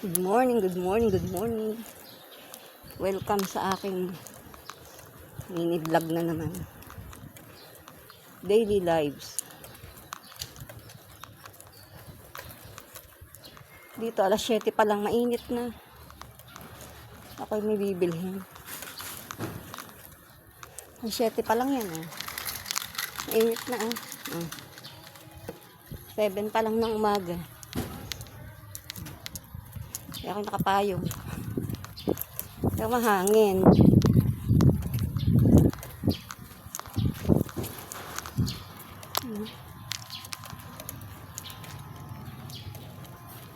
Good morning, good morning, good morning. Welcome sa aking mini vlog na naman. Daily lives. Dito alas 7 pa lang, mainit na. Ako'y may bibilhin. Alas 7 pa lang yan, oh. Mainit na, oh. 7 pa lang ng umaga. Kaya ako nakapayong. Kaya mahangin.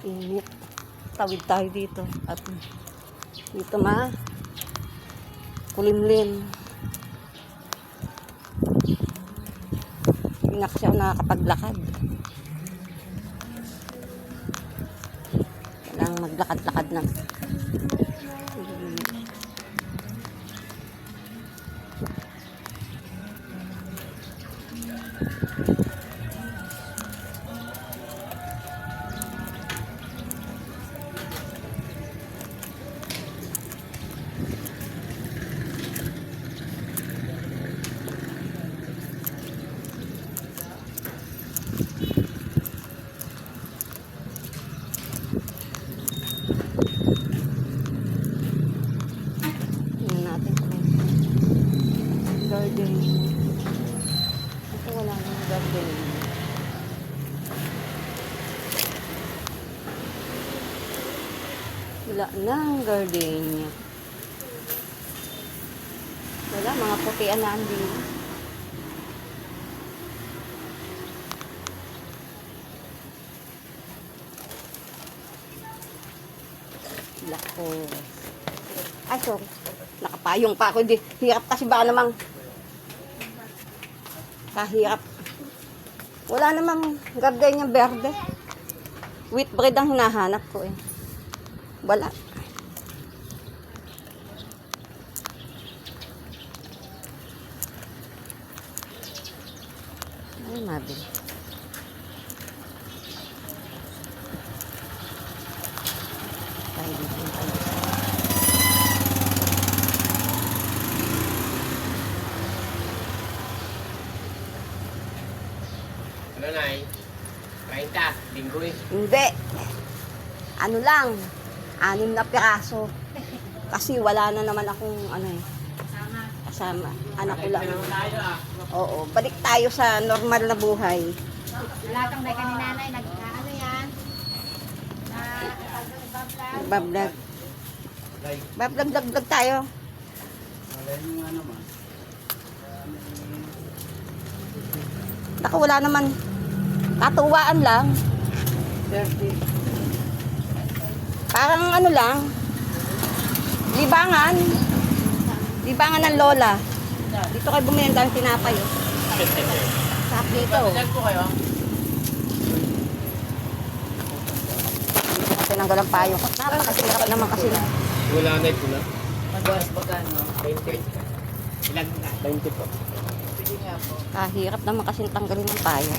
Init. Tawid tayo dito. At dito kulimlim. Hindi na kasi ako nakakapaglakad. Kailangan maglakad-lakad na. Garden. Ito wala nang garden. Wala nang garden. Wala, mga putian na andin. Lako. Ay, sorry. Nakapayong pa ako. Hirap kasi ba namang kahirap. Wala namang garden yung berde. Wheat bread ang hinahanap ko eh. Wala. Ay, mabili. Tayo dito. Ano na eh? 30, linggo eh. Hindi. Ano lang, 6 na piraso. Kasi wala na naman akong kasama. Anak ko lang. Tayo ah. Oo, balik tayo sa normal na buhay. Latang na ni nanay, ano yan? Bablog. Bablog tayo. Baka wala naman. Katuwaan lang. 30. Parang ano lang. Libangan. Libangan ng lola. Dito kayo bumili ng daming tinapay. Oh. Sarap dito. Saan po kayo? Kasi nanggalang payo. Napakasirap naman kasi na. Wala na ito na. Magwas ba ka no? 20. Ilan na? 20 po. Sige nga po. Kahirap naman kasi tanggalin ng payo.